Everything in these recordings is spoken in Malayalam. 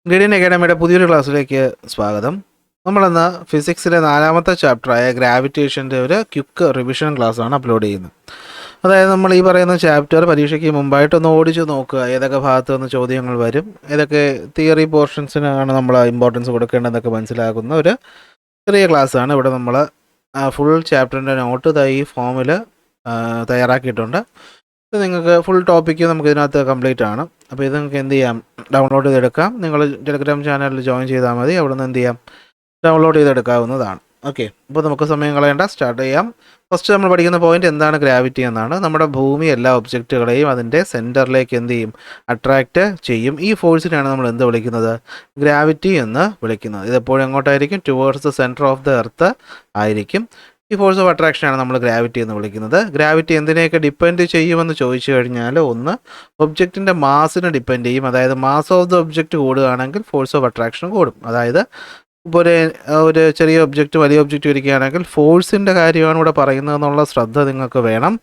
ഗ്രീഡിയൻ അക്കാഡമിയുടെ പുതിയൊരു ക്ലാസ്സിലേക്ക് സ്വാഗതം. നമ്മളിന്ന് ഫിസിക്സിലെ 4ാമത്തെ ചാപ്റ്ററായ ഗ്രാവിറ്റേഷൻ്റെ ഒരു ക്വിക്ക് റിവിഷൻ ക്ലാസ്സാണ് അപ്ലോഡ് ചെയ്യുന്നത്. അതായത് നമ്മൾ ഈ പറയുന്ന ചാപ്റ്റർ പരീക്ഷയ്ക്ക് മുമ്പായിട്ടൊന്ന് ഓടിച്ച് നോക്കുക, ഏതൊക്കെ ഭാഗത്തു നിന്ന് ചോദ്യങ്ങൾ വരും, ഏതൊക്കെ തിയറി പോർഷൻസിനാണ് നമ്മൾ ഇമ്പോർട്ടൻസ് കൊടുക്കേണ്ടതെന്നൊക്കെ മനസ്സിലാക്കുന്ന ഒരു ചെറിയ ക്ലാസ്സാണ്. ഇവിടെ നമ്മൾ ഫുൾ ചാപ്റ്ററിൻ്റെ നോട്ട് ഈ ഫോമിൽ തയ്യാറാക്കിയിട്ടുണ്ട്. ഇത് നിങ്ങൾക്ക് ഫുൾ ടോപ്പിക്ക് നമുക്ക് ഇതിനകത്ത് കംപ്ലീറ്റ് ആണ്. അപ്പോൾ ഇത് നിങ്ങൾക്ക് എന്ത് ചെയ്യാം, ഡൗൺലോഡ് ചെയ്തെടുക്കാം. നിങ്ങൾ ടെലഗ്രാം ചാനലിൽ ജോയിൻ ചെയ്താൽ മതി, അവിടെ നിന്ന് എന്ത് ചെയ്യാം, ഡൗൺലോഡ് ചെയ്തെടുക്കാവുന്നതാണ്. ഓക്കെ, അപ്പോൾ നമുക്ക് സമയം കളയേണ്ട, സ്റ്റാർട്ട് ചെയ്യാം. ഫസ്റ്റ് നമ്മൾ പഠിക്കുന്ന പോയിന്റ് എന്താണ് ഗ്രാവിറ്റി എന്നാണ്. നമ്മുടെ ഭൂമി എല്ലാ ഒബ്ജക്റ്റുകളെയും അതിൻ്റെ സെൻറ്ററിലേക്ക് എന്ത് ചെയ്യും, അട്രാക്റ്റ് ചെയ്യും. ഈ ഫോഴ്സിനാണ് നമ്മൾ എന്ത് വിളിക്കുന്നത്, ഗ്രാവിറ്റി എന്ന് വിളിക്കുന്നത്. ഇതെപ്പോഴും എങ്ങോട്ടായിരിക്കും, towards the centre of the earth ആയിരിക്കും. ഈ ഫോഴ്സ് ഓഫ് അട്രാക്ഷനാണ് നമ്മൾ ഗ്രാവിറ്റി എന്ന് വിളിക്കുന്നത്. ഗ്രാവിറ്റി എന്തിനെയൊക്കെ ഡിപ്പെൻഡ് ചെയ്യുമെന്ന് ചോദിച്ചു കഴിഞ്ഞാൽ, ഒന്ന് ഒബ്ജക്റ്റിൻ്റെ മാസിനെ ഡിപ്പെൻഡ് ചെയ്യും. അതായത് മാസ് ഓഫ് ദ ഒബ്ജക്റ്റ് കൂടുകയാണെങ്കിൽ ഫോഴ്സ് ഓഫ് അട്രാക്ഷൻ കൂടും. അതായത് ഇപ്പോൾ ഒരു ചെറിയ ഒബ്ജക്റ്റ് വലിയ ഒബ്ജക്റ്റ് വരികയാണെങ്കിൽ ഫോഴ്സിൻ്റെ കാര്യമാണ് ഇവിടെ പറയുന്നതെന്നുള്ള ശ്രദ്ധ നിങ്ങൾക്ക് വേണം.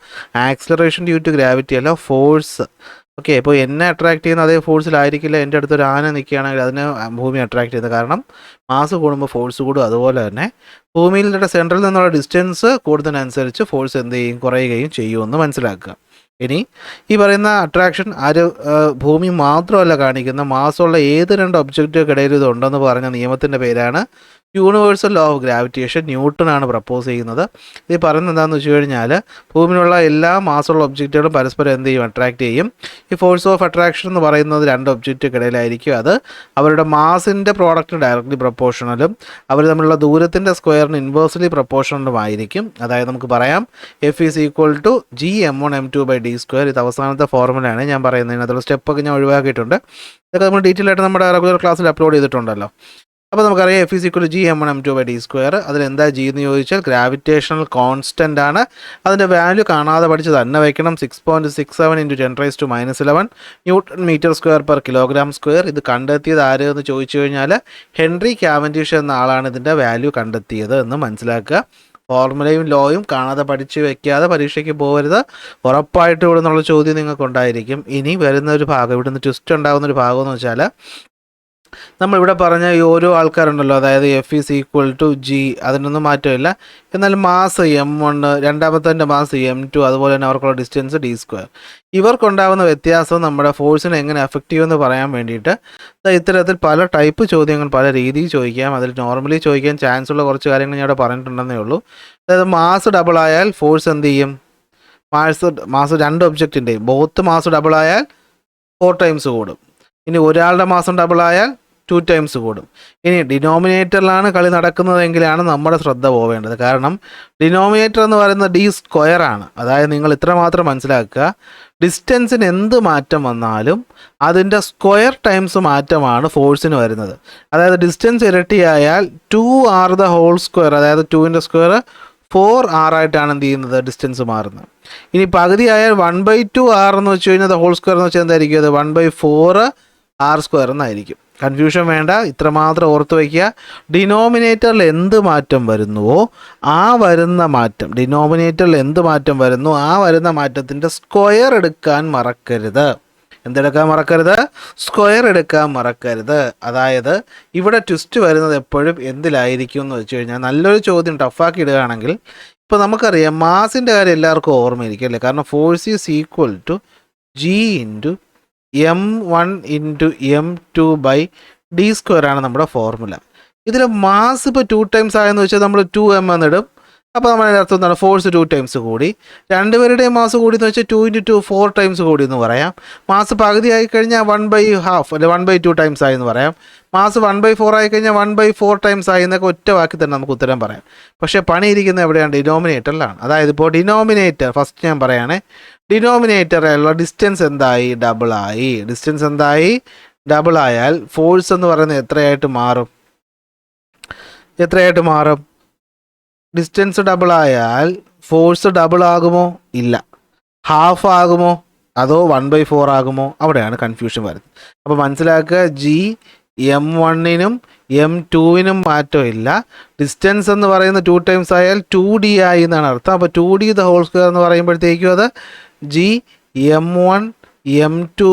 ആക്സിലറേഷൻ ഡ്യൂ ടു ഗ്രാവിറ്റി അല്ല, ഫോഴ്സ്. ഓക്കെ, ഇപ്പോൾ എന്നെ അട്രാക്ട് ചെയ്യുന്ന അതേ ഫോഴ്സിലായിരിക്കില്ല എൻ്റെ അടുത്തൊരു ആന നിൽക്കുകയാണെങ്കിൽ അതിനെ ഭൂമി അട്രാക്ട് ചെയ്യുന്നത്. കാരണം മാസ് കൂടുമ്പോൾ ഫോഴ്സ് കൂടും. അതുപോലെ തന്നെ ഭൂമിയിലെ സെൻട്രൽ നിന്നുള്ള ഡിസ്റ്റൻസ് കൂടുന്നതിനനുസരിച്ച് ഫോഴ്സ് എന്ത് ചെയ്യും, കുറയുകയും ചെയ്യുമെന്ന് മനസ്സിലാക്കുക. ഇനി ഈ പറയുന്ന അട്രാക്ഷൻ ഭൂമി മാത്രമല്ല കാണിക്കുന്ന, മാസമുള്ള ഏത് രണ്ട് ഒബ്ജക്റ്റുകൾക്കിടയിൽ ഇതുണ്ടെന്ന് പറഞ്ഞ നിയമത്തിൻ്റെ പേരാണ് യൂണിവേഴ്സൽ ലോ ഓഫ് ഗ്രാവിറ്റേഷൻ. ന്യൂട്ടനാണ് പ്രപ്പോസ് ചെയ്യുന്നത്. ഇത് പറയുന്നത് എന്താണെന്ന് വെച്ച് കഴിഞ്ഞാൽ, ഭൂമിയിലുള്ള എല്ലാ മാസമുള്ള ഒബ്ജക്റ്റുകളും പരസ്പരം എന്ത് ചെയ്യും, അട്രാക്ട് ചെയ്യും. ഈ ഫോഴ്സ് ഓഫ് അട്രാക്ഷൻ എന്ന് പറയുന്നത് രണ്ട് ഒബ്ജക്റ്റുകൾക്കിടയിലായിരിക്കും. അത് അവരുടെ മാസിൻ്റെ പ്രോഡക്റ്റിന് ഡയറക്റ്റ്ലി പ്രൊപ്പോർഷണലും അവർ തമ്മിലുള്ള ദൂരത്തിൻ്റെ സ്ക്വയറിന് ഇൻവേഴ്സ്ലി പ്രൊപ്പോർഷണലും ആയിരിക്കും. അതായത് നമുക്ക് പറയാം F=GM1m2/d². ഇത് അവസാനത്തെ ഫോർമുലയാണ് ഞാൻ പറയുന്നത്. അതിനുള്ള സ്റ്റെപ്പൊക്കെ ഞാൻ ഒഴിവാക്കിയിട്ടുണ്ട്. ഇതൊക്കെ നമ്മൾ ഡീറ്റെയിൽ ആയിട്ട് നമ്മുടെ റെഗുലർ ക്ലാസ്സിൽ അപ്ലോഡ് ചെയ്തിട്ടുണ്ടല്ലോ. അപ്പോൾ നമുക്കറിയാം F=GM1m2/d². അതിലെന്താ G എന്ന് ചോദിച്ചാൽ ഗ്രാവിറ്റേഷണൽ കോൺസ്റ്റൻ്റ് ആണ്. അതിൻ്റെ വാല്യൂ കാണാതെ പഠിച്ച് തന്നെ വയ്ക്കണം. 6.67 × 10⁻11 newton metre square per kilogram square. ഇത് കണ്ടെത്തിയത് ആര് എന്ന് ചോദിച്ചു കഴിഞ്ഞാൽ, ഹെൻറി കാവൻഡിഷ് എന്ന ആളാണ് ഇതിൻ്റെ വാല്യൂ കണ്ടെത്തിയത് എന്ന് മനസ്സിലാക്കുക. ഫോർമുലയും ലോയും കാണാതെ പഠിച്ച് വെക്കാതെ പരീക്ഷയ്ക്ക് പോകരുത്. ഉറപ്പായിട്ടും ഇവിടെ നിന്നുള്ള ചോദ്യം നിങ്ങൾക്കുണ്ടായിരിക്കും. ഇനി വരുന്ന ഒരു ഭാഗം, ഇവിടുന്ന് ട്വിസ്റ്റ് ഉണ്ടാകുന്നൊരു ഭാഗം എന്ന് വെച്ചാൽ, നമ്മളിവിടെ പറഞ്ഞ ഈ ഓരോ ആൾക്കാരുണ്ടല്ലോ, അതായത് F=G, അതിനൊന്നും മാറ്റമില്ല. എന്നാൽ മാസ് M1, രണ്ടാമത്തെ മാസ് M2, അതുപോലെ തന്നെ അവർക്കുള്ള ഡിസ്റ്റൻസ് d². ഇവർക്കുണ്ടാകുന്ന വ്യത്യാസം നമ്മുടെ ഫോഴ്സിനെ എങ്ങനെ എഫക്റ്റ് ചെയ്യുമെന്ന് പറയാൻ വേണ്ടിയിട്ട് ഇത്തരത്തിൽ പല ടൈപ്പ് ചോദ്യങ്ങൾ പല രീതിയിൽ ചോദിക്കാം. അതിൽ നോർമലി ചോദിക്കാൻ ചാൻസ് ഉള്ള കുറച്ച് കാര്യങ്ങൾ ഞാൻ ഇവിടെ പറഞ്ഞിട്ടുണ്ടെന്നേ ഉള്ളൂ. അതായത് മാസ് ഡബിൾ ആയാൽ ഫോഴ്സ് എന്ത് ചെയ്യും, മാസ് രണ്ട് ഒബ്ജക്റ്റിൻ്റെയും മാസ് ഡബിൾ ആയാൽ 4 ടൈംസ് കൂടും. ഇനി ഒരാളുടെ മാസം ഡബിൾ ആയാൽ 2 ടൈംസ് കൂടും. ഇനി ഡിനോമിനേറ്ററിലാണ് കളി നടക്കുന്നതെങ്കിലാണ് നമ്മുടെ ശ്രദ്ധ പോവേണ്ടത്. കാരണം ഡിനോമിനേറ്റർ എന്ന് പറയുന്നത് d² ആണ്. അതായത് നിങ്ങൾ ഇത്ര മാത്രം മനസ്സിലാക്കുക, ഡിസ്റ്റൻസിന് എന്ത് മാറ്റം വന്നാലും അതിൻ്റെ സ്ക്വയർ ടൈംസ് മാറ്റമാണ് ഫോഴ്സിന് വരുന്നത്. അതായത് ഡിസ്റ്റൻസ് ഇരട്ടിയായാൽ 2r², അതായത് 2ൻ്റെ സ്ക്വയർ 4r ആയിട്ടാണ് എന്ത് ചെയ്യുന്നത്, ഡിസ്റ്റൻസ് മാറുന്നത്. ഇനി പകുതിയായാൽ 1/2r എന്ന് വെച്ച് കഴിഞ്ഞാൽ ഹോൾ² എന്ന് വെച്ചാൽ എന്തായിരിക്കും, അത് 1/4r² എന്നായിരിക്കും. കൺഫ്യൂഷൻ വേണ്ട, ഇത്രമാത്രം ഓർത്ത് വയ്ക്കുക. ഡിനോമിനേറ്ററിൽ എന്ത് മാറ്റം വരുന്നുവോ ആ വരുന്ന മാറ്റം, ഡിനോമിനേറ്ററിൽ എന്ത് മാറ്റം വരുന്നു ആ വരുന്ന മാറ്റത്തിൻ്റെ സ്ക്വയർ എടുക്കാൻ മറക്കരുത്. എന്തെടുക്കാൻ മറക്കരുത്, സ്ക്വയർ എടുക്കാൻ മറക്കരുത്. അതായത് ഇവിടെ ട്വിസ്റ്റ് വരുന്നത് എപ്പോഴും എന്തിലായിരിക്കും എന്ന് വെച്ച് കഴിഞ്ഞാൽ, നല്ലൊരു ചോദ്യം ടഫാക്കി ഇടുകയാണെങ്കിൽ, ഇപ്പോൾ നമുക്കറിയാം മാസിൻ്റെ കാര്യം എല്ലാവർക്കും ഓർമ്മയിരിക്കും അല്ലേ. കാരണം ഫോഴ്സ് G × M1 × M2/d² ആണ് നമ്മുടെ ഫോർമുല. ഇതിൽ മാസ് ഇപ്പോൾ 2 ടൈംസ് ആയെന്ന് വെച്ചാൽ നമ്മൾ 2m എന്നിടും. അപ്പോൾ നമ്മളതിൻ്റെ അർത്ഥം എന്താണ്, ഫോഴ്സ് 2 ടൈംസ് കൂടി. രണ്ടുപേരുടെയും മാസ് കൂടി എന്ന് വെച്ചാൽ 2 × 2 4 ടൈംസ് കൂടി എന്ന് പറയാം. മാസ് പകുതി ആയിക്കഴിഞ്ഞാൽ 1/2 അല്ലെ 1/2 ടൈംസ് ആയി എന്ന് പറയാം. മാസ് 1/4 ആയിക്കഴിഞ്ഞാൽ 1/4 ടൈംസ് ആയി എന്നൊക്കെ ഒറ്റ വാക്കി തന്നെ നമുക്ക് ഉത്തരം പറയാം. പക്ഷേ പണിയിരിക്കുന്നത് എവിടെയാണ്, ഡിനോമിനേറ്ററിലാണ്. അതായത് ഇപ്പോൾ ഡിനോമിനേറ്റർ ഫസ്റ്റ് ഞാൻ പറയുകയാണേ, ഡിനോമിനേറ്ററിലുള്ള ഡിസ്റ്റൻസ് എന്തായി, ഡബിളായി. ഡിസ്റ്റൻസ് എന്തായി, ഡബിൾ ആയാൽ ഫോഴ്സ് എന്ന് പറയുന്നത് എത്രയായിട്ട് മാറും, ഡിസ്റ്റൻസ് ഡബിൾ ആയാൽ ഫോഴ്സ് ഡബിൾ ആകുമോ, ഇല്ല. ഹാഫ് ആകുമോ, അതോ 1/4 ആകുമോ, അവിടെയാണ് കൺഫ്യൂഷൻ വരുന്നത്. അപ്പോൾ മനസ്സിലാക്കുക, M1-നും M2-നും മാറ്റമില്ല. ഡിസ്റ്റൻസ് എന്ന് പറയുന്നത് 2 ടൈംസ് ആയാൽ 2d ആയി എന്നാണ് അർത്ഥം. അപ്പോൾ 2d² എന്ന് പറയുമ്പോഴത്തേക്കും അത് GM1 M2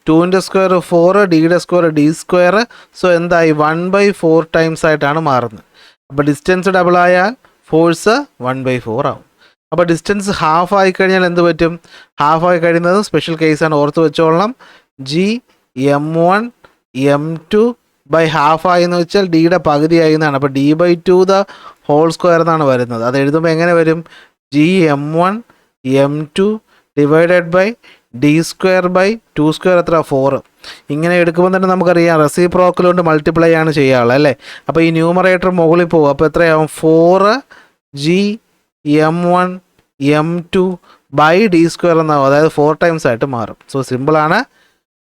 2ൻ്റെ സ്ക്വയർ 4, ഡിയുടെ സ്ക്വയർ ഡി സ്ക്വയർ. സോ എന്തായി 1/4 ടൈംസ് ആയിട്ടാണ് മാറുന്നത്. അപ്പോൾ ഡിസ്റ്റൻസ് ഡബിൾ ആയാൽ ഫോഴ്സ് 1/4 ആവും. അപ്പോൾ ഡിസ്റ്റൻസ് ഹാഫ് ആയി കഴിഞ്ഞാൽ എന്ത് പറ്റും? ഹാഫ് ആയി കഴിയുന്നത് സ്പെഷ്യൽ കേസാണ്, ഓർത്ത് വെച്ചോളണം. Gm1m2/2 ആയി എന്ന് വെച്ചാൽ ഡിയുടെ പകുതി ആയി എന്നാണ്. അപ്പോൾ d/2 ദ ഹോൾ സ്ക്വയർ എന്നാണ് വരുന്നത്. അത് എഴുതുമ്പോൾ എങ്ങനെ വരും? Gm1m2 ഡിവൈഡഡ് ബൈ d²/2² എത്ര? 4. ഇങ്ങനെ എടുക്കുമ്പോൾ തന്നെ നമുക്കറിയാം റെസിപ്രോക്കൽ കൊണ്ട് മൾട്ടിപ്ലൈ ആണ് ചെയ്യാനുള്ളത് അല്ലേ. അപ്പോൾ ഈ ന്യൂമറേറ്റർ മുകളിൽ പോകും. അപ്പോൾ എത്രയാവും? 4Gm1m2/d² എന്നാവും. അതായത് 4 ടൈംസ് ആയിട്ട് മാറും. സോ സിമ്പിളാണ്.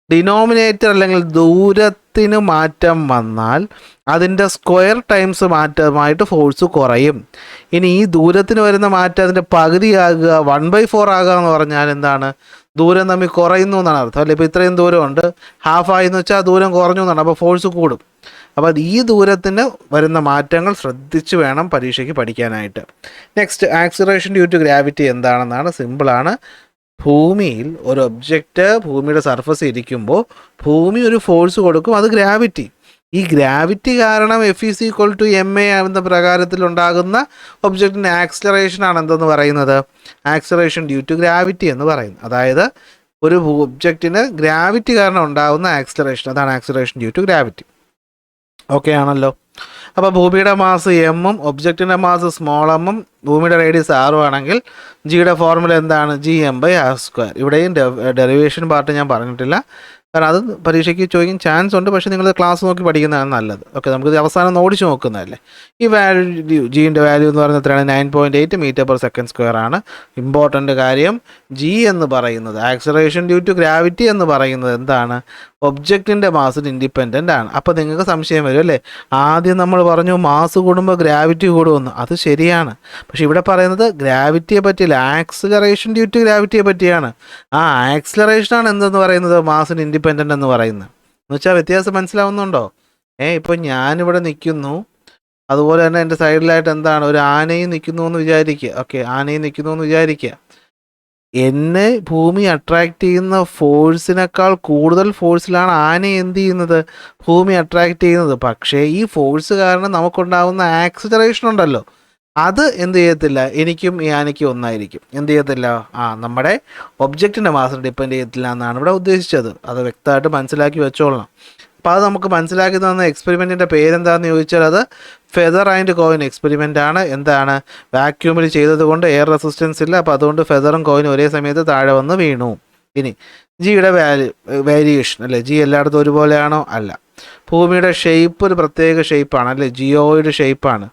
ഡിനോമിനേറ്റർ അല്ലെങ്കിൽ ദൂരത്തിന് മാറ്റം വന്നാൽ അതിൻ്റെ സ്ക്വയർ ടൈംസ് മാറ്റമായിട്ട് ഫോഴ്സ് കുറയും. ഇനി ഈ ദൂരത്തിന് വരുന്ന മാറ്റം അതിൻ്റെ പകുതിയാകുക, 1/4 ആകുക എന്ന് പറഞ്ഞാൽ എന്താണ്? ദൂരം തമ്മിൽ കുറയുന്നു എന്നാണ് അർത്ഥം അല്ലേ. ഇപ്പോൾ ഇത്രയും ദൂരമുണ്ട്, ഹാഫ് ആയി എന്ന് വെച്ചാൽ ദൂരം കുറഞ്ഞു എന്നാണ്. അപ്പോൾ ഫോഴ്സ് കൂടും. അപ്പോൾ ഈ ദൂരത്തിന് വരുന്ന മാറ്റങ്ങൾ ശ്രദ്ധിച്ച് വേണം പരീക്ഷയ്ക്ക് പഠിക്കാനായിട്ട്. Next, acceleration due to gravity എന്താണെന്നാണ്. സിമ്പിളാണ്. ഭൂമിയിൽ ഒരു ഒബ്ജക്റ്റ് ഭൂമിയുടെ സർഫസ് ഇരിക്കുമ്പോൾ ഭൂമി ഒരു ഫോഴ്സ് കൊടുക്കും, അത് ഗ്രാവിറ്റി. ഈ ഗ്രാവിറ്റി കാരണം F=ma എന്ന പ്രകാരത്തിലുണ്ടാകുന്ന ഒബ്ജക്റ്റിൻ്റെ ആക്സിലറേഷനാണ് എന്തെന്ന് പറയുന്നത്? ആക്സിലറേഷൻ ഡ്യൂ ടു ഗ്രാവിറ്റി എന്ന് പറയുന്നത്. അതായത് ഒരു ഒബ്ജക്റ്റിന് ഗ്രാവിറ്റി കാരണം ഉണ്ടാകുന്ന ആക്സിലറേഷൻ, അതാണ് acceleration due to gravity. Okay ആണല്ലോ. അപ്പോൾ ഭൂമിയുടെ മാസ് എമ്മും ഒബ്ജക്റ്റിൻ്റെ മാസ് സ്മോൾ എമ്മും ഭൂമിയുടെ റേഡിയസ് 6 ആണെങ്കിൽ ജിയുടെ ഫോർമുല എന്താണ്? Gm/r². ഇവിടെയും ഡെറിവേഷൻ പാർട്ട് ഞാൻ പറഞ്ഞിട്ടില്ല, കാരണം അത് പരീക്ഷയ്ക്ക് ചോദിക്കാൻ ചാൻസ് ഉണ്ട്. പക്ഷേ നിങ്ങൾ ക്ലാസ് നോക്കി പഠിക്കുന്നതാണ് നല്ലത്. ഓക്കെ, നമുക്കിത് അവസാനം ഓടിച്ച് നോക്കുന്നതല്ലേ. ഈ വാല്യൂ ജീൻ്റെ വാല്യൂ എന്ന് പറയുന്നത് എത്രയാണ്? 9.8 m/s² ആണ്. ഇമ്പോർട്ടൻ്റ് കാര്യം, ജി എന്ന് പറയുന്നത് ആക്സിലറേഷൻ ഡ്യൂ ടു ഗ്രാവിറ്റി എന്ന് പറയുന്നത് എന്താണ്? ഒബ്ജക്റ്റിൻ്റെ മാസിന് ഇൻഡിപെൻഡൻ്റ് ആണ്. അപ്പോൾ നിങ്ങൾക്ക് സംശയം വരും അല്ലേ, ആദ്യം നമ്മൾ പറഞ്ഞു മാസ് കൂടുമ്പോൾ ഗ്രാവിറ്റി കൂടുമെന്ന്. അത് ശരിയാണ്. പക്ഷേ ഇവിടെ പറയുന്നത് ഗ്രാവിറ്റിയെ പറ്റിയില്ല, ആക്സിലറേഷൻ ഡ്യൂ ടു ഗ്രാവിറ്റിയെ പറ്റിയാണ്. ആ ആക്സിലറേഷനാണ് എന്തെന്ന് പറയുന്നത്? മാസിന് ഇൻഡിപെൻഡൻ്റ് എന്ന് പറയുന്നത്. എന്ന് വെച്ചാൽ വ്യത്യാസം മനസ്സിലാവുന്നുണ്ടോ? ഇപ്പോൾ ഞാനിവിടെ നിൽക്കുന്നു, അതുപോലെ തന്നെ എൻ്റെ സൈഡിലായിട്ട് എന്താണ്? ഒരു ആനയും നിൽക്കുന്നു എന്ന് വിചാരിക്കുക. ഓക്കെ, ആനയും നിൽക്കുന്നു എന്ന് വിചാരിക്കുക. എന്നെ ഭൂമി അട്രാക്റ്റ് ചെയ്യുന്ന ഫോഴ്സിനേക്കാൾ കൂടുതൽ ഫോഴ്സിലാണ് ആന എന്ത് ചെയ്യുന്നത്? ഭൂമി അട്രാക്റ്റ് ചെയ്യുന്നത്. പക്ഷേ ഈ ഫോഴ്സ് കാരണം നമുക്കുണ്ടാകുന്ന ആക്സിലറേഷൻ ഉണ്ടല്ലോ, അത് എന്ത് ചെയ്യത്തില്ല, എനിക്കും ഈ ആനയ്ക്കും ഒന്നായിരിക്കും. എന്ത് ചെയ്യത്തില്ല? നമ്മുടെ ഒബ്ജക്റ്റിൻ്റെ മാസിനെ ഡിപ്പെൻഡ് ചെയ്യത്തില്ല എന്നാണ് ഇവിടെ ഉദ്ദേശിച്ചത്. അത് വ്യക്തമായിട്ട് മനസ്സിലാക്കി വെച്ചോളണം. അപ്പോൾ അത് നമുക്ക് മനസ്സിലാക്കി തന്ന എക്സ്പെരിമെൻറ്റിൻ്റെ പേരെന്താണെന്ന് ചോദിച്ചാൽ അത് ഫെദർ ആൻഡ് കോയിൻ എക്സ്പെരിമെൻ്റ് ആണ്. എന്താണ്? വാക്യൂമിൽ ചെയ്തത് കൊണ്ട് എയർ റെസിസ്റ്റൻസ് ഇല്ല, അപ്പോൾ അതുകൊണ്ട് ഫെദറും കോയിനും ഒരേ സമയത്ത് താഴെ വന്ന് വീണു. ഇനി ജിയുടെ വേരിയേഷൻ അല്ലേ, ജി എല്ലായിടത്തും ഒരുപോലെയാണോ? അല്ല. ഭൂമിയുടെ ഷേപ്പ് ഒരു പ്രത്യേക ഷേപ്പാണ് അല്ലേ, ജിയോയിഡ് ഷേപ്പാണ്.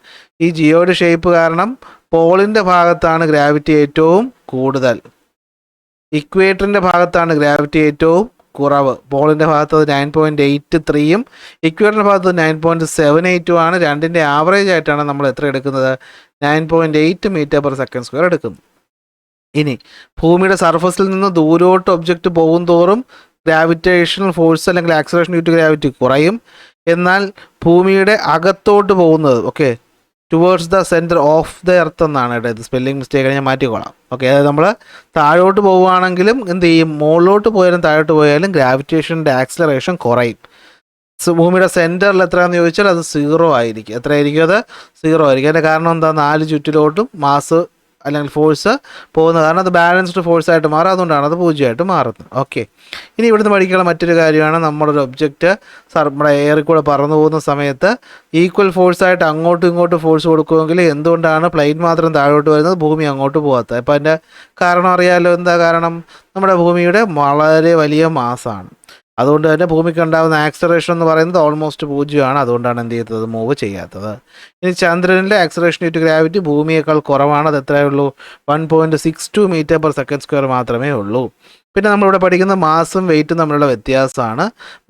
ഈ ജിയോയിഡ് ഷേപ്പ് കാരണം പോളിൻ്റെ ഭാഗത്താണ് ഗ്രാവിറ്റി ഏറ്റവും കൂടുതൽ, ഇക്വേറ്ററിൻ്റെ ഭാഗത്താണ് ഗ്രാവിറ്റി ഏറ്റവും കുറവ്. പോളിൻ്റെ ഭാഗത്ത് 9.83 ഇക്വേറ്ററിൻ്റെ ഭാഗത്ത് 9.78 ആണ്. രണ്ടിൻ്റെ ആവറേജ് ആയിട്ടാണ് നമ്മൾ എത്ര എടുക്കുന്നത്? 9.8 m/s² എടുക്കുന്നത്. ഇനി ഭൂമിയുടെ സർഫസിൽ നിന്ന് ദൂരോട്ട് ഒബ്ജക്റ്റ് പോകും തോറും ഗ്രാവിറ്റേഷണൽ ഫോഴ്സ് അല്ലെങ്കിൽ ആക്സിലറേഷൻ ഡ്യൂ ടു ഗ്രാവിറ്റി കുറയും. എന്നാൽ ഭൂമിയുടെ അകത്തോട്ട് പോകുന്നത് towards the centre of the earth എന്നാണ് കേട്ടോ. ഇത് സ്പെല്ലിംഗ് മിസ്റ്റേക്ക് ഞാൻ മാറ്റിക്കോളാം. അതായത് നമ്മൾ താഴോട്ട് പോവുകയാണെങ്കിലും എന്ത് ചെയ്യും? മുകളിലോട്ട് പോയാലും താഴോട്ട് പോയാലും ഗ്രാവിറ്റേഷൻ്റെ ആക്സിലറേഷൻ കുറയും. ഭൂമിയുടെ സെൻറ്ററിൽ എത്രയാണെന്ന് ചോദിച്ചാൽ അത് 0 ആയിരിക്കും. എത്രയായിരിക്കും? അത് 0 ആയിരിക്കും. അതിൻ്റെ കാരണം എന്താ? 4 ചുറ്റിലോട്ടും മാസ് അല്ലെങ്കിൽ ഫോഴ്സ് പോകുന്നത് കാരണം അത് ബാലൻസ്ഡ് ഫോഴ്സായിട്ട് മാറും. അതുകൊണ്ടാണ് അത് 0 മാറുന്നത്. ഓക്കെ, ഇനി ഇവിടുന്ന് പഠിക്കാനുള്ള മറ്റൊരു കാര്യമാണ്, നമ്മളൊരു ഒബ്ജക്റ്റ് നമ്മുടെ എയറിൽ കൂടെ പറന്നു പോകുന്ന സമയത്ത് ഈക്വൽ ഫോഴ്സായിട്ട് അങ്ങോട്ടും ഇങ്ങോട്ടും ഫോഴ്സ് കൊടുക്കുമെങ്കിൽ എന്തുകൊണ്ടാണ് പ്ലെയിൻ മാത്രം താഴോട്ട് വരുന്നത്, ഭൂമി അങ്ങോട്ട് പോകാത്തത്? അപ്പോൾ അതിൻ്റെ കാരണം അറിയാമല്ലോ. എന്താ കാരണം? നമ്മുടെ ഭൂമിയുടെ വളരെ വലിയ മാസാണ്. അതുകൊണ്ട് തന്നെ ഭൂമിക്ക് ഉണ്ടാകുന്ന ആക്സിലറേഷൻ എന്ന് പറയുന്നത് ഓൾമോസ്റ്റ് 0 ആണ്. അതുകൊണ്ടാണ് എന്ത് ചെയ്തത്? മൂവ് ചെയ്യാത്തത്. ഇനി ചന്ദ്രനിലെ ആക്സിലറേഷൻ ഡ്യൂ ടു ഗ്രാവിറ്റി ഭൂമിയേക്കാൾ കുറവാണ്. അത് എത്രയേ ഉള്ളൂ? 1.62 m/s² മാത്രമേ ഉള്ളൂ. പിന്നെ നമ്മളിവിടെ പഠിക്കുന്ന മാസും വെയിറ്റും തമ്മിലുള്ള വ്യത്യാസമാണ്.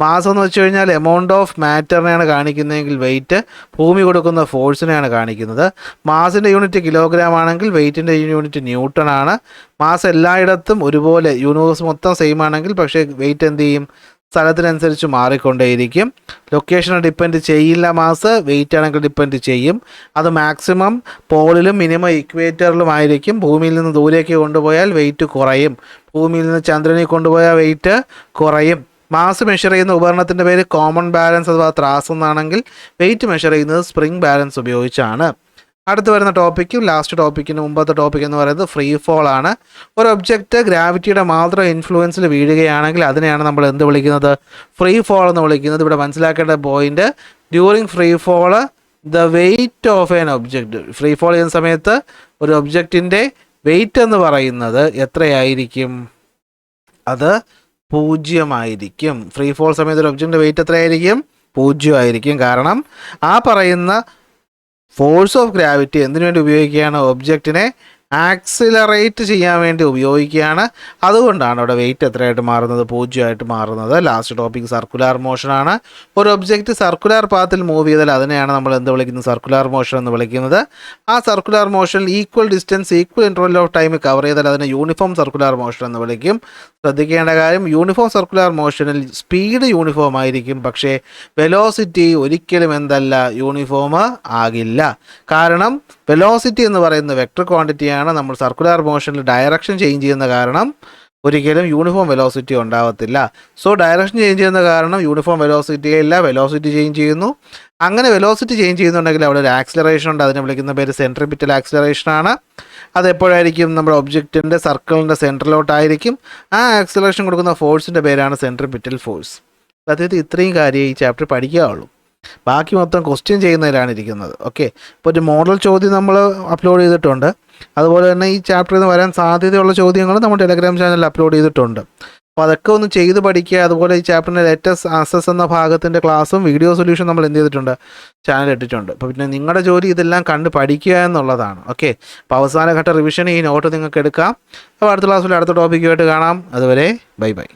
മാസം എന്ന് വെച്ച് കഴിഞ്ഞാൽ എമൗണ്ട് ഓഫ് മാറ്ററിനെയാണ് കാണിക്കുന്നതെങ്കിൽ വെയിറ്റ് ഭൂമി കൊടുക്കുന്ന ഫോഴ്സിനെയാണ് കാണിക്കുന്നത്. മാസിൻ്റെ യൂണിറ്റ് കിലോഗ്രാം ആണെങ്കിൽ വെയിറ്റിൻ്റെ യൂണിറ്റ് ന്യൂട്ടൺ ആണ്. മാസ് എല്ലായിടത്തും ഒരുപോലെ യൂണിവേഴ്സ് മൊത്തം സെയിം ആണെങ്കിൽ പക്ഷേ വെയിറ്റ് എന്ത് ചെയ്യും? സ്ഥലത്തിനനുസരിച്ച് മാറിക്കൊണ്ടേയിരിക്കും. ലൊക്കേഷനെ ഡിപ്പെൻഡ് ചെയ്യില്ല മാസ്, വെയിറ്റ് ആണെങ്കിൽ ഡിപ്പെൻഡ് ചെയ്യും. അത് മാക്സിമം പോളിലും മിനിമം ഇക്വേറ്ററിലും ആയിരിക്കും. ഭൂമിയിൽ നിന്ന് ദൂരേക്ക് കൊണ്ടുപോയാൽ വെയിറ്റ് കുറയും, ഭൂമിയിൽ നിന്ന് ചന്ദ്രനിൽ കൊണ്ടുപോയാൽ വെയിറ്റ് കുറയും. മാസ് മെഷർ ചെയ്യുന്ന ഉപകരണത്തിൻ്റെ പേര് കോമൺ ബാലൻസ് അഥവാ ത്രാസ് എന്നാണെങ്കിൽ വെയിറ്റ് മെഷർ ചെയ്യുന്നത് സ്പ്രിംഗ് ബാലൻസ് ഉപയോഗിച്ചാണ്. അടുത്ത് വരുന്ന ടോപ്പിക്കും ലാസ്റ്റ് ടോപ്പിക്കിന് മുമ്പത്തെ ടോപ്പിക് എന്ന് പറയുന്നത് ഫ്രീ ഫോൾ ആണ്. ഒരു ഒബ്ജക്റ്റ് ഗ്രാവിറ്റിയുടെ മാത്രം ഇൻഫ്ലുവൻസിൽ വീഴുകയാണെങ്കിൽ അതിനെയാണ് നമ്മൾ എന്ത് വിളിക്കുന്നത്? ഫ്രീ ഫോൾ എന്ന് വിളിക്കുന്നത്. ഇവിടെ മനസ്സിലാക്കേണ്ട point, during free fall the weight of an object, free fall ചെയ്യുന്ന സമയത്ത് ഒരു ഒബ്ജക്റ്റിൻ്റെ വെയിറ്റ് എന്ന് പറയുന്നത് എത്രയായിരിക്കും? അത് 0 ആയിരിക്കും. ഫ്രീ ഫോൾ സമയത്ത് ഒരു ഒബ്ജക്റ്റിൻ്റെ വെയിറ്റ് എത്രയായിരിക്കും? 0 ആയിരിക്കും. കാരണം ആ പറയുന്ന ഫോഴ്സ് ഓഫ് ഗ്രാവിറ്റി എന്തിനു വേണ്ടി ഉപയോഗിക്കുകയാണ്? ഒബ്ജക്റ്റിനെ ആക്സിലറേറ്റ് ചെയ്യാൻ വേണ്ടി ഉപയോഗിക്കുകയാണ്. അതുകൊണ്ടാണ് അവിടെ വെയിറ്റ് എത്രയായിട്ട് മാറുന്നത്? 0 ആയിട്ട് മാറുന്നത്. ലാസ്റ്റ് ടോപ്പിക് സർക്കുലാർ മോഷനാണ്. ഒരു ഒബ്ജക്റ്റ് സർക്കുലാർ പാത്തിൽ മൂവ് ചെയ്താൽ അതിനെയാണ് നമ്മൾ എന്ത് വിളിക്കുന്നത്? സർക്കുലാർ മോഷൻ എന്ന് വിളിക്കുന്നത്. ആ സർക്കുലാർ മോഷനിൽ equal distance equal interval of time cover ചെയ്താൽ അതിനെ യൂണിഫോം സർക്കുലാർ മോഷൻ എന്ന് വിളിക്കും. ശ്രദ്ധിക്കേണ്ട കാര്യം, യൂണിഫോം സർക്കുലാർ മോഷനിൽ സ്പീഡ് യൂണിഫോം ആയിരിക്കും, പക്ഷേ വെലോസിറ്റി ഒരിക്കലും എന്തല്ല? യൂണിഫോം ആകില്ല. കാരണം വെലോസിറ്റി എന്ന് പറയുന്ന വെക്ടർ ക്വാണ്ടിറ്റിയാണ്. നമ്മൾ സർക്കുലാർ മോഷനിൽ ഡയറക്ഷൻ ചേഞ്ച് ചെയ്യുന്ന കാരണം ഒരിക്കലും യൂണിഫോം വെലോസിറ്റി ഉണ്ടാവത്തില്ല. സോ ഡയറക്ഷൻ ചേഞ്ച് ചെയ്യുന്ന കാരണം യൂണിഫോം വെലോസിറ്റി ഇല്ല, വെലോസിറ്റി ചേഞ്ച് ചെയ്യുന്നു. അങ്ങനെ വെലോസിറ്റി ചേഞ്ച് ചെയ്യുന്നുണ്ടെങ്കിൽ അവിടെ ഒരു ആക്സിലറേഷൻ ഉണ്ട്. അതിനെ വിളിക്കുന്ന പേര് സെൻട്രിപിറ്റൽ ആക്സിലറേഷൻ ആണ്. അതെപ്പോഴായിരിക്കും? നമ്മുടെ ഒബ്ജക്റ്റിൻ്റെ സർക്കിളിൻ്റെ സെൻറ്ററിലോട്ടായിരിക്കും. ആ ആക്സിലറേഷൻ കൊടുക്കുന്ന ഫോഴ്സിൻ്റെ പേരാണ് സെൻട്രിപിറ്റൽ ഫോഴ്സ്. അതായത് ഇത്രയും കാര്യം ഈ ചാപ്റ്റർ പഠിക്കാവുള്ളൂ. ബാക്കി മൊത്തം ക്വസ്റ്റ്യൻ ചെയ്യുന്നതിലാണ് ഇരിക്കുന്നത്. ഓക്കെ, ഇപ്പോൾ ഒരു മോഡൽ ചോദ്യം നമ്മൾ അപ്ലോഡ് ചെയ്തിട്ടുണ്ട്. അതുപോലെ തന്നെ ഈ ചാപ്റ്ററിൽ നിന്ന് വരാൻ സാധ്യതയുള്ള ചോദ്യങ്ങൾ നമ്മുടെ ടെലഗ്രാം ചാനലിൽ അപ്ലോഡ് ചെയ്തിട്ടുണ്ട്. അപ്പോൾ അതൊക്കെ ഒന്ന് ചെയ്ത് പഠിക്കുക. അതുപോലെ ഈ ചാപ്റ്ററിൻ്റെ ലേറ്റസ്റ്റ് ആക്സസ് എന്ന ഭാഗത്തിൻ്റെ ക്ലാസ്സും വീഡിയോ സൊല്യൂഷൻ നമ്മൾ എന്ത് ചെയ്തിട്ടുണ്ട്? ചാനൽ ഇട്ടിട്ടുണ്ട്. അപ്പോൾ പിന്നെ നിങ്ങളുടെ ജോലി ഇതെല്ലാം കണ്ട് പഠിക്കുക എന്നുള്ളതാണ്. ഓക്കെ, അപ്പോൾ അവസാനഘട്ട റിവിഷൻ ഈ നോട്ട് നിങ്ങൾക്ക് എടുക്കാം. അപ്പോൾ അടുത്ത ക്ലാസ്സിൽ അടുത്ത ടോപ്പിക്കുമായിട്ട് കാണാം. അതുവരെ ബൈ ബൈ.